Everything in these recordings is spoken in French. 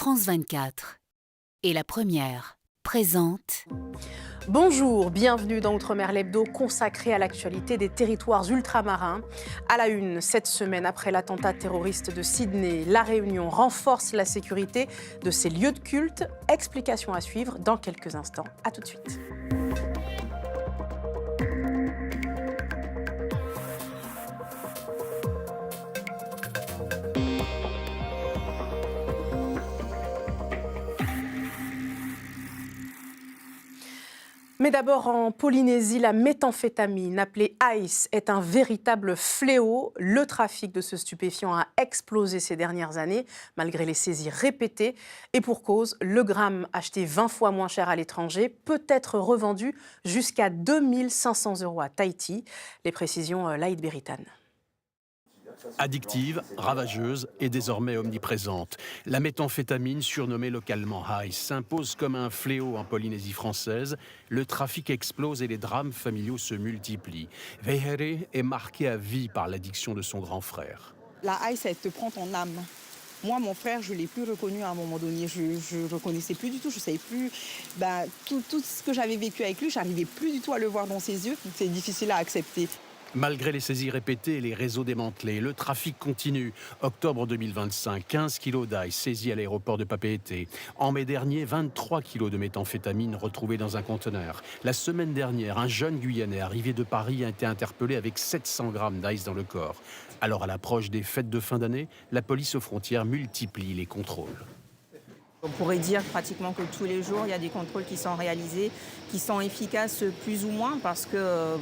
France 24 et La Première présente. Bonjour, bienvenue dans Outre-mer l'hebdo consacré à l'actualité des territoires ultramarins. À la une, cette semaine après l'attentat terroriste de Sydney, La Réunion renforce la sécurité de ses lieux de culte. Explication à suivre dans quelques instants. À tout de suite. Mais d'abord, en Polynésie, la méthamphétamine, appelée Ice, est un véritable fléau. Le trafic de ce stupéfiant a explosé ces dernières années, malgré les saisies répétées. Et pour cause, le gramme acheté 20 fois moins cher à l'étranger peut être revendu jusqu'à 2 500 € à Tahiti. Les précisions, Laïd Beritane. Addictive, ravageuse et désormais omniprésente. La méthamphétamine, surnommée localement Ice, s'impose comme un fléau en Polynésie française. Le trafic explose et les drames familiaux se multiplient. Vehere est marqué à vie par l'addiction de son grand frère. La Ice, elle te prend ton âme. Moi, mon frère, je ne l'ai plus reconnu à un moment donné. Je ne reconnaissais plus du tout, je ne savais plus. Tout ce que j'avais vécu avec lui, je n'arrivais plus du tout à le voir dans ses yeux. C'est difficile à accepter. Malgré les saisies répétées et les réseaux démantelés, le trafic continue. Octobre 2025, 15 kilos d'ice saisis à l'aéroport de Papeete. En mai dernier, 23 kilos de méthamphétamine retrouvés dans un conteneur. La semaine dernière, un jeune Guyanais arrivé de Paris a été interpellé avec 700 grammes d'ice dans le corps. Alors, à l'approche des fêtes de fin d'année, la police aux frontières multiplie les contrôles. On pourrait dire pratiquement que tous les jours, il y a des contrôles qui sont réalisés, qui sont efficaces plus ou moins parce que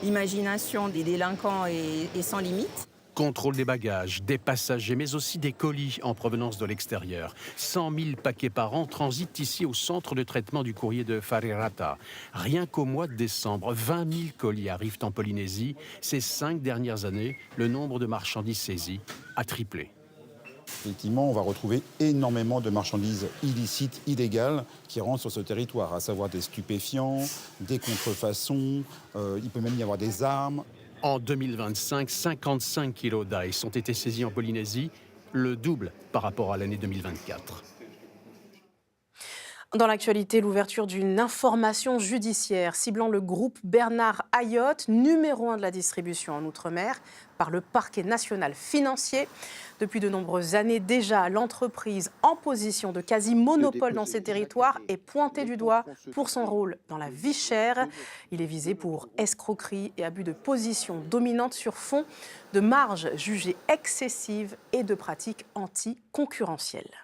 l'imagination des délinquants est sans limite. Contrôle des bagages, des passagers, mais aussi des colis en provenance de l'extérieur. 100 000 paquets par an transitent ici au centre de traitement du courrier de Whareirata. Rien qu'au mois de décembre, 20 000 colis arrivent en Polynésie. Ces 5 dernières années, le nombre de marchandises saisies a triplé. Effectivement, on va retrouver énormément de marchandises illicites, illégales, qui rentrent sur ce territoire, à savoir des stupéfiants, des contrefaçons, il peut même y avoir des armes. En 2025, 55 kilos d'ice ont été saisis en Polynésie, le double par rapport à l'année 2024. Dans l'actualité, l'ouverture d'une information judiciaire ciblant le groupe Bernard Ayotte, numéro 1 de la distribution en Outre-mer, par le parquet national financier. Depuis de nombreuses années déjà, l'entreprise en position de quasi-monopole dans ces territoires est pointée du doigt pour son rôle dans la vie chère. Il est visé pour escroquerie et abus de position dominante sur fond de marges jugées excessives et de pratiques anticoncurrentielles.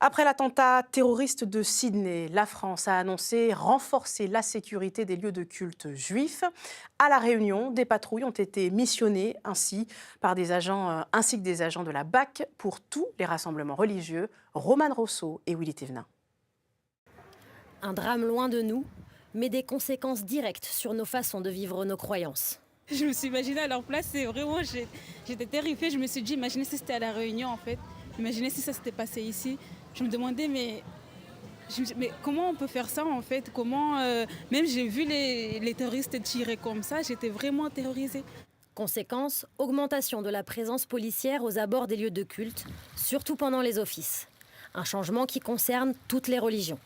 Après l'attentat terroriste de Sydney, la France a annoncé renforcer la sécurité des lieux de culte juifs. À La Réunion, des patrouilles ont été missionnées ainsi que des agents de la BAC pour tous les rassemblements religieux. Romane Rousseau et Willy Thévenin. Un drame loin de nous, mais des conséquences directes sur nos façons de vivre nos croyances. Je me suis imaginée à leur place et vraiment j'étais terrifiée. Je me suis dit, imaginez si c'était à La Réunion en fait. Imaginez si ça s'était passé ici. Je me demandais, mais comment on peut faire ça en fait? Comment, même j'ai vu les terroristes tirer comme ça, j'étais vraiment terrorisée. Conséquence, augmentation de la présence policière aux abords des lieux de culte, surtout pendant les offices. Un changement qui concerne toutes les religions.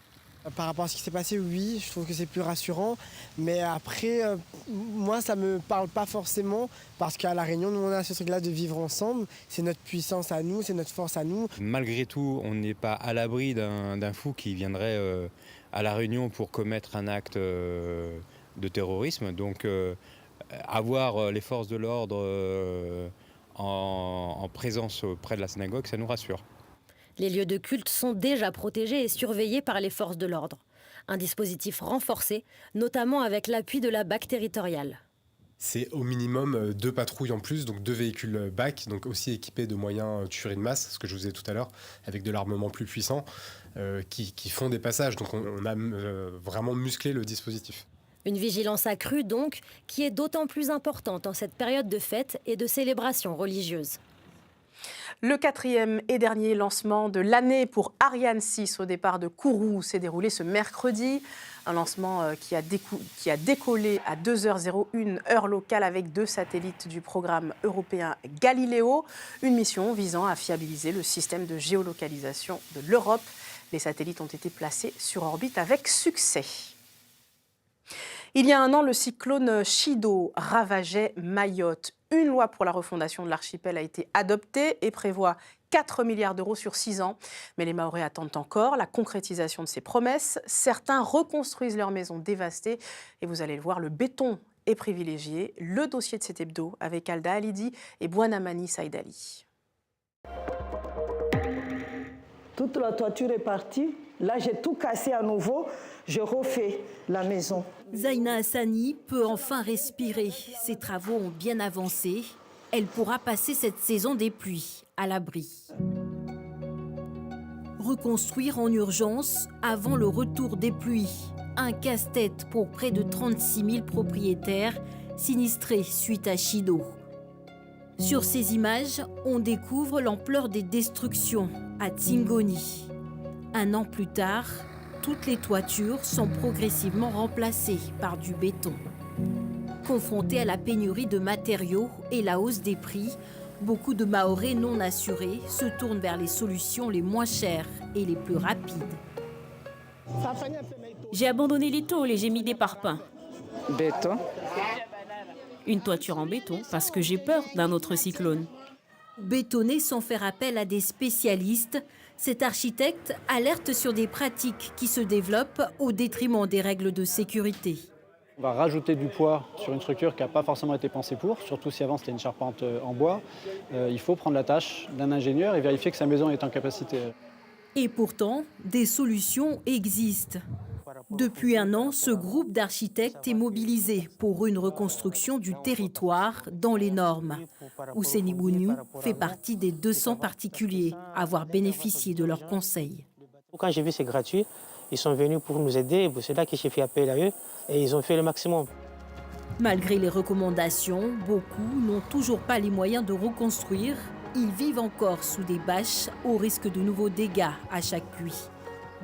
Par rapport à ce qui s'est passé, oui, je trouve que c'est plus rassurant. Mais après, moi, ça ne me parle pas forcément parce qu'à La Réunion, nous, on a ce truc-là de vivre ensemble. C'est notre puissance à nous, c'est notre force à nous. Malgré tout, on n'est pas à l'abri d'un fou qui viendrait à La Réunion pour commettre un acte de terrorisme. Donc, avoir les forces de l'ordre en présence près de la synagogue, ça nous rassure. Les lieux de culte sont déjà protégés et surveillés par les forces de l'ordre. Un dispositif renforcé, notamment avec l'appui de la BAC territoriale. C'est au minimum 2 patrouilles en plus, donc 2 véhicules BAC, donc aussi équipés de moyens tuerie de masse, ce que je vous disais tout à l'heure, avec de l'armement plus puissant, qui font des passages. Donc on a vraiment musclé le dispositif. Une vigilance accrue donc, qui est d'autant plus importante en cette période de fêtes et de célébrations religieuses. Le 4e et dernier lancement de l'année pour Ariane 6 au départ de Kourou s'est déroulé ce mercredi. Un lancement qui a décollé à 2h01 heure locale avec 2 satellites du programme européen Galileo. Une mission visant à fiabiliser le système de géolocalisation de l'Europe. Les satellites ont été placés sur orbite avec succès. Il y a un an, le cyclone Chido ravageait Mayotte. Une loi pour la refondation de l'archipel a été adoptée et prévoit 4 milliards d'euros sur 6 ans. Mais les Mahorais attendent encore la concrétisation de ces promesses. Certains reconstruisent leurs maisons dévastées. Et vous allez le voir, le béton est privilégié. Le dossier de cet hebdo avec Alda Halidi et Bouanamani Saïdali. Toute la toiture est partie. Là, j'ai tout cassé à nouveau. Je refais la maison. Zaina Hassani peut enfin respirer. Ses travaux ont bien avancé. Elle pourra passer cette saison des pluies à l'abri. Reconstruire en urgence avant le retour des pluies. Un casse-tête pour près de 36 000 propriétaires sinistrés suite à Chido. Sur ces images, on découvre l'ampleur des destructions à Tsingoni. Un an plus tard, toutes les toitures sont progressivement remplacées par du béton. Confrontés à la pénurie de matériaux et la hausse des prix, beaucoup de Mahorais non assurés se tournent vers les solutions les moins chères et les plus rapides. J'ai abandonné les tôles et j'ai mis des parpaings. Béton. Une toiture en béton parce que j'ai peur d'un autre cyclone. Bétonner sans faire appel à des spécialistes, cet architecte alerte sur des pratiques qui se développent au détriment des règles de sécurité. On va rajouter du poids sur une structure qui n'a pas forcément été pensée pour, surtout si avant c'était une charpente en bois. Il faut prendre la tâche d'un ingénieur et vérifier que sa maison est en capacité. Et pourtant, des solutions existent. Depuis un an, ce groupe d'architectes est mobilisé pour une reconstruction du territoire dans les normes. Ouseni Bounou fait partie des 200 particuliers à avoir bénéficié de leurs conseils. Quand j'ai vu c'est gratuit, ils sont venus pour nous aider, c'est là que j'ai fait appel à eux et ils ont fait le maximum. Malgré les recommandations, beaucoup n'ont toujours pas les moyens de reconstruire. Ils vivent encore sous des bâches au risque de nouveaux dégâts à chaque pluie.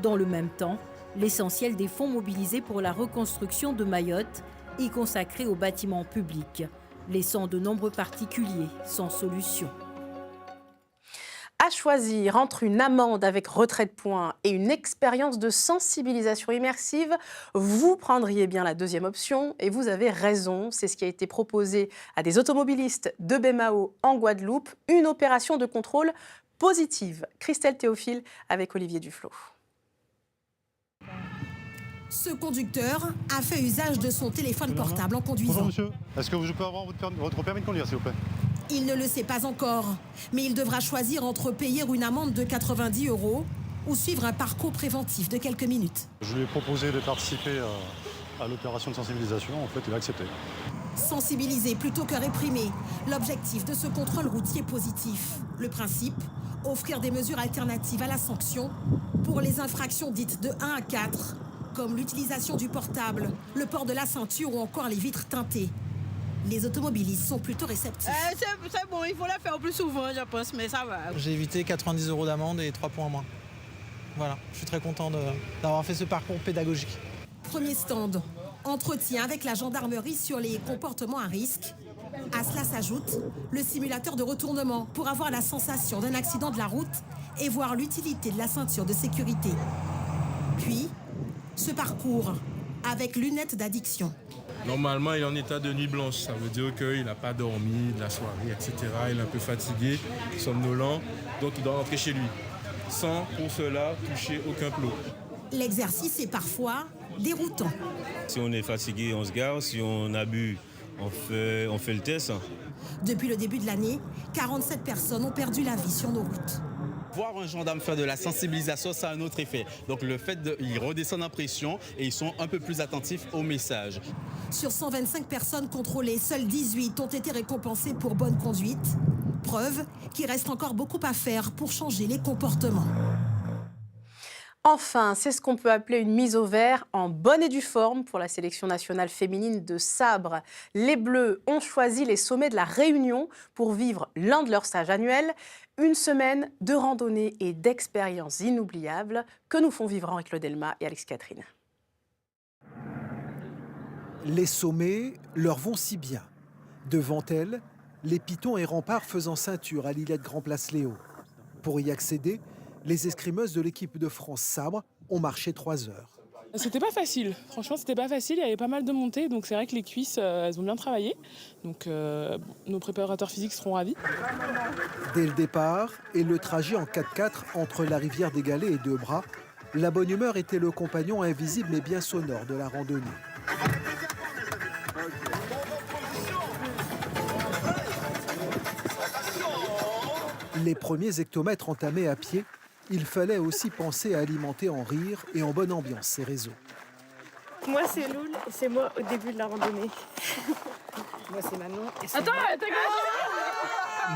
Dans le même temps, l'essentiel des fonds mobilisés pour la reconstruction de Mayotte est consacré aux bâtiments publics, laissant de nombreux particuliers sans solution. À choisir entre une amende avec retrait de points et une expérience de sensibilisation immersive, vous prendriez bien la deuxième option et vous avez raison. C'est ce qui a été proposé à des automobilistes de Baie-Mahault en Guadeloupe, une opération de contrôle positive. Christelle Théophile avec Olivier Duflot. Ce conducteur a fait usage de son téléphone portable en conduisant. Bonjour monsieur, est-ce que je peux avoir votre permis de conduire s'il vous plaît? Il ne le sait pas encore, mais il devra choisir entre payer une amende de 90 € ou suivre un parcours préventif de quelques minutes. Je lui ai proposé de participer à l'opération de sensibilisation, en fait il a accepté. Sensibiliser plutôt que réprimer, l'objectif de ce contrôle routier positif. Le principe, offrir des mesures alternatives à la sanction pour les infractions dites de 1 à 4, comme l'utilisation du portable, le port de la ceinture ou encore les vitres teintées. Les automobilistes sont plutôt réceptifs. C'est bon, il faut la faire plus souvent, je pense, mais ça va. J'ai évité 90 € d'amende et 3 points en moins. Voilà, je suis très content d'avoir fait ce parcours pédagogique. Premier stand, entretien avec la gendarmerie sur les comportements à risque. À cela s'ajoute le simulateur de retournement pour avoir la sensation d'un accident de la route et voir l'utilité de la ceinture de sécurité. Puis, ce parcours avec lunettes d'addiction. Normalement, il est en état de nuit blanche. Ça veut dire qu'il n'a pas dormi de la soirée, etc. Il est un peu fatigué, somnolent. Donc, il doit rentrer chez lui, sans pour cela toucher aucun plot. L'exercice est parfois déroutant. Si on est fatigué, on se gare. Si on a bu, on fait le test. Depuis le début de l'année, 47 personnes ont perdu la vie sur nos routes. Voir un gendarme faire de la sensibilisation, ça a un autre effet. Donc le fait qu'ils redescendent en pression et ils sont un peu plus attentifs au message. Sur 125 personnes contrôlées, seules 18 ont été récompensées pour bonne conduite. Preuve qu'il reste encore beaucoup à faire pour changer les comportements. Enfin, c'est ce qu'on peut appeler une mise au vert en bonne et due forme pour la sélection nationale féminine de sabre. Les Bleus ont choisi les sommets de la Réunion pour vivre l'un de leurs stages annuels. Une semaine de randonnée et d'expériences inoubliables que nous font vivre Henri-Claude Delmas et Alex Catherine. Les sommets leur vont si bien. Devant elles, les pitons et remparts faisant ceinture à l'îlet de Grand Place Léo. Pour y accéder, les escrimeuses de l'équipe de France Sabre ont marché 3 heures. C'était pas facile, franchement c'était pas facile, il y avait pas mal de montées, donc c'est vrai que les cuisses elles ont bien travaillé, donc nos préparateurs physiques seront ravis. Dès le départ et le trajet en 4x4 entre la rivière des Galets et Debras, la bonne humeur était le compagnon invisible mais bien sonore de la randonnée. Les premiers hectomètres entamés à pied, il fallait aussi penser à alimenter en rire et en bonne ambiance ces réseaux. Moi c'est Loul et c'est moi au début de la randonnée. Moi c'est Manon et c'est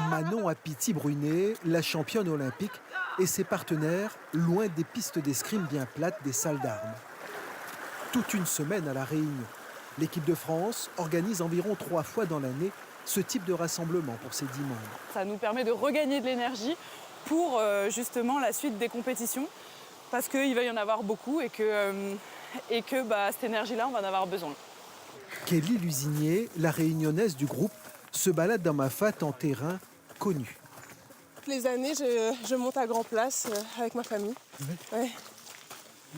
Manon Apiti-Brunet, la championne olympique, et ses partenaires loin des pistes d'escrime bien plates des salles d'armes. Toute une semaine à La Réunion, l'équipe de France organise environ 3 fois dans l'année ce type de rassemblement pour ses 10 membres. Ça nous permet de regagner de l'énergie pour justement la suite des compétitions, parce qu'il va y en avoir beaucoup et que cette énergie-là, on va en avoir besoin. Kelly Lusinier, la réunionnaise du groupe, se balade dans Mafat en terrain connu. Toutes les années, je monte à Grand Place avec ma famille. Ouais.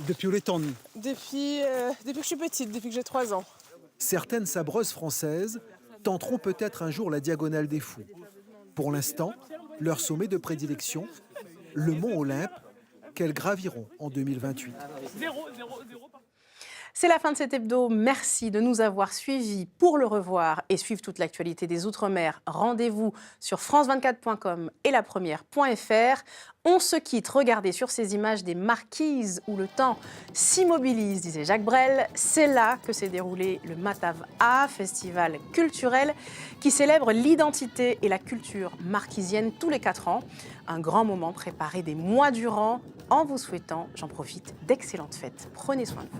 Depuis où les temps? Depuis que je suis petite, depuis que j'ai 3 ans. Certaines sabreuses françaises tenteront peut-être un jour la Diagonale des Fous. Pour l'instant, leur sommet de prédilection, le mont Olympe, qu'elles graviront en 2028. C'est la fin de cet hebdo. Merci de nous avoir suivis. Pour le revoir et suivre toute l'actualité des Outre-mer, rendez-vous sur france24.com et lapremière.fr. On se quitte. Regardez sur ces images des marquises où le temps s'immobilise, disait Jacques Brel. C'est là que s'est déroulé le Matav A, festival culturel qui célèbre l'identité et la culture marquisienne tous les 4 ans. Un grand moment préparé des mois durant. En vous souhaitant, j'en profite, d'excellentes fêtes. Prenez soin de vous.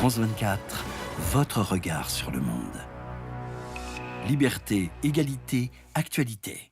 France 24, votre regard sur le monde. Liberté, égalité, actualité.